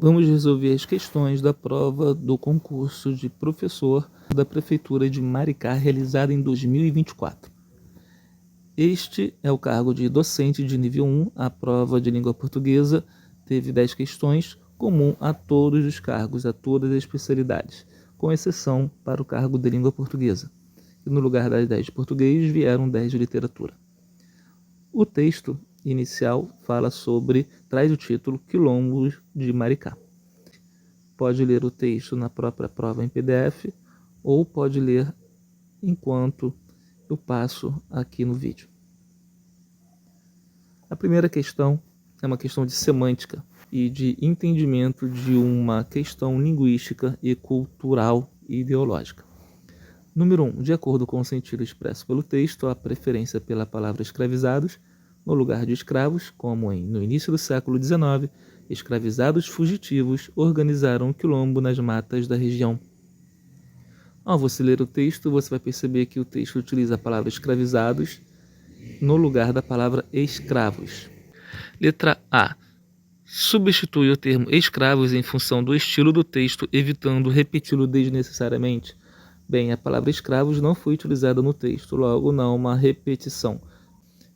Vamos resolver as questões da prova do concurso de professor da Prefeitura de Maricá, realizada em 2024. Este é o cargo de docente de nível 1. A prova de língua portuguesa teve 10 questões, comum a todos os cargos, a todas as especialidades, com exceção para o cargo de língua portuguesa. E no lugar das 10 de português vieram 10 de literatura. O texto inicial traz o título Quilombos de Maricá. Pode ler o texto na própria prova em PDF ou pode ler enquanto eu passo aqui no vídeo. A primeira questão é uma questão de semântica e de entendimento de uma questão linguística e cultural e ideológica. Número 1. De acordo com o sentido expresso pelo texto, a preferência pela palavra escravizados no lugar de escravos, como no início do século XIX, escravizados fugitivos organizaram um quilombo nas matas da região. Ao você ler o texto, você vai perceber que o texto utiliza a palavra escravizados no lugar da palavra escravos. Letra A. Substitui o termo escravos em função do estilo do texto, evitando repeti-lo desnecessariamente. Bem, a palavra escravos não foi utilizada no texto, logo não há uma repetição.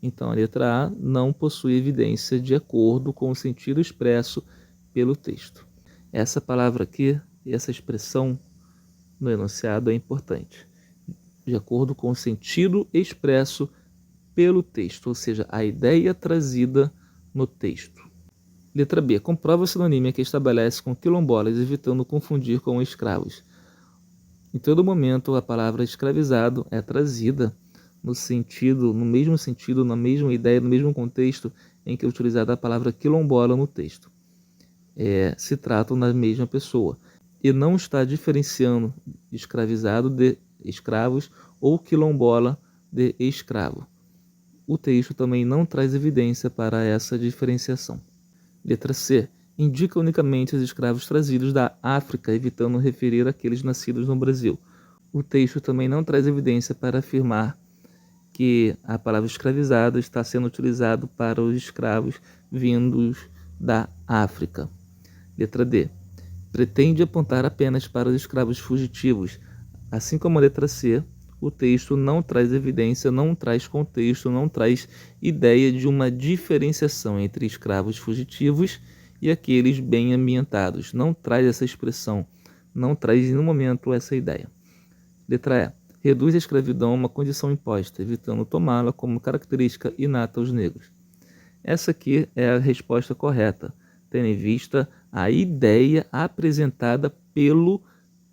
Então, a letra A não possui evidência de acordo com o sentido expresso pelo texto. Essa palavra aqui, essa expressão no enunciado é importante. De acordo com o sentido expresso pelo texto, ou seja, a ideia trazida no texto. Letra B. Comprova a sinonímia que estabelece com quilombolas, evitando confundir com escravos. Em todo momento, a palavra escravizado é trazida no mesmo sentido, na mesma ideia, no mesmo contexto em que é utilizada a palavra quilombola no texto. Se tratam da mesma pessoa. E não está diferenciando escravizado de escravos ou quilombola de escravo. O texto também não traz evidência para essa diferenciação. Letra C. Indica unicamente os escravos trazidos da África, evitando referir aqueles nascidos no Brasil. O texto também não traz evidência para afirmar que a palavra escravizado está sendo utilizado para os escravos vindos da África. Letra D. Pretende apontar apenas para os escravos fugitivos. Assim como a letra C, o texto não traz evidência, não traz contexto, não traz ideia de uma diferenciação entre escravos fugitivos e aqueles bem ambientados. Não traz essa expressão, não traz em nenhum momento essa ideia. Letra E. Reduz a escravidão a uma condição imposta, evitando tomá-la como característica inata aos negros. Essa aqui é a resposta correta, tendo em vista a ideia apresentada pelo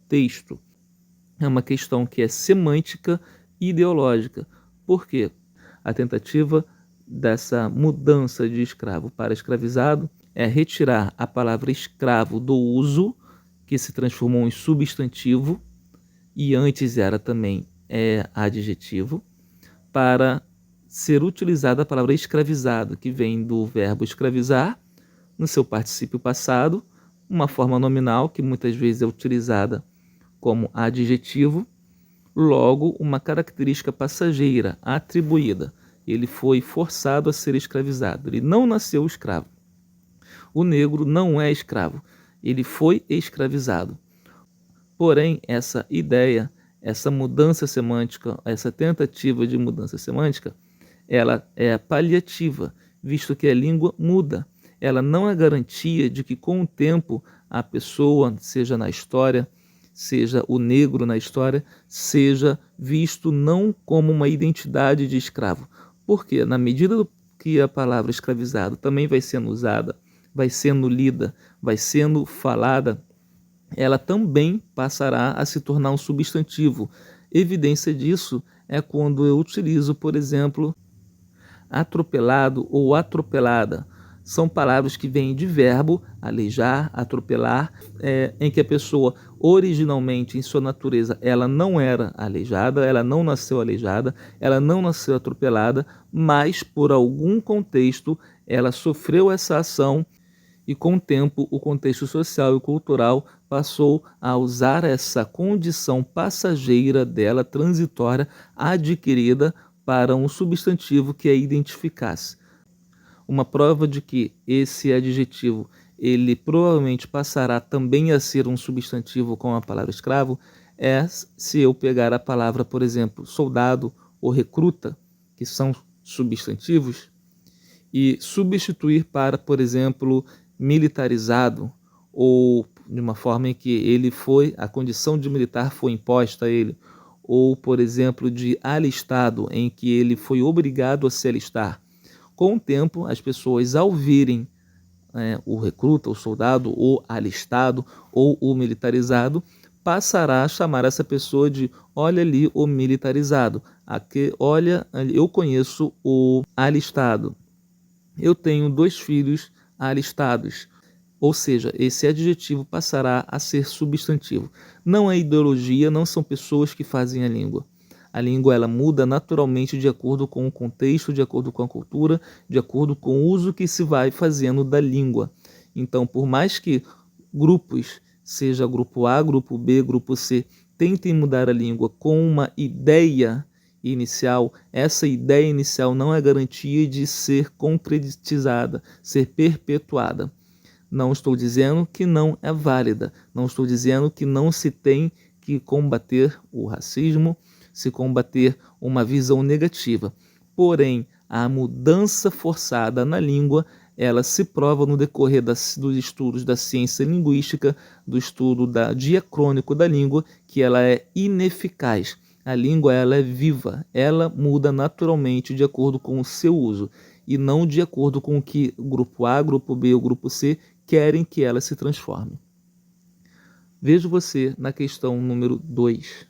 texto. É uma questão que é semântica e ideológica. Por quê? A tentativa dessa mudança de escravo para escravizado é retirar a palavra escravo do uso, que se transformou em substantivo, e antes era também adjetivo, para ser utilizada a palavra escravizado, que vem do verbo escravizar, no seu particípio passado, uma forma nominal que muitas vezes é utilizada como adjetivo, logo uma característica passageira atribuída. Ele foi forçado a ser escravizado, ele não nasceu escravo. O negro não é escravo, ele foi escravizado. Porém, essa ideia, essa mudança semântica, essa tentativa de mudança semântica, ela é paliativa, visto que a língua muda. Ela não é garantia de que com o tempo a pessoa, seja na história, seja o negro na história, seja visto não como uma identidade de escravo. Porque na medida que a palavra escravizado também vai sendo usada, vai sendo lida, vai sendo falada, ela também passará a se tornar um substantivo. Evidência disso é quando eu utilizo, por exemplo, atropelado ou atropelada. São palavras que vêm de verbo, aleijar, atropelar, em que a pessoa originalmente, em sua natureza, ela não era aleijada, ela não nasceu aleijada, ela não nasceu atropelada, mas por algum contexto ela sofreu essa ação e com o tempo o contexto social e cultural passou a usar essa condição passageira dela, transitória, adquirida para um substantivo que a identificasse. Uma prova de que esse adjetivo ele provavelmente passará também a ser um substantivo com a palavra escravo é se eu pegar a palavra, por exemplo, soldado ou recruta, que são substantivos, e substituir para, por exemplo, militarizado, ou de uma forma em que a condição de militar foi imposta a ele, ou, por exemplo, de alistado, em que ele foi obrigado a se alistar. Com o tempo, as pessoas, ao virem o recruta, o soldado, o alistado ou o militarizado, passará a chamar essa pessoa de olha ali o militarizado, aqui, olha, eu conheço o alistado, eu tenho 2 filhos alistados. Ou seja, esse adjetivo passará a ser substantivo. Não é ideologia, não são pessoas que fazem a língua. A língua ela muda naturalmente de acordo com o contexto, de acordo com a cultura, de acordo com o uso que se vai fazendo da língua. Então, por mais que grupos, seja grupo A, grupo B, grupo C, tentem mudar a língua com uma ideia inicial, essa ideia inicial não é garantia de ser concretizada, ser perpetuada. Não estou dizendo que não é válida, não estou dizendo que não se tem que combater o racismo, se combater uma visão negativa. Porém, a mudança forçada na língua, ela se prova no decorrer dos estudos da ciência linguística, do estudo diacrônico da língua, que ela é ineficaz. A língua ela é viva, ela muda naturalmente de acordo com o seu uso e não de acordo com o que o grupo A, grupo B ou grupo C querem que ela se transforme. Vejo você na questão número 2.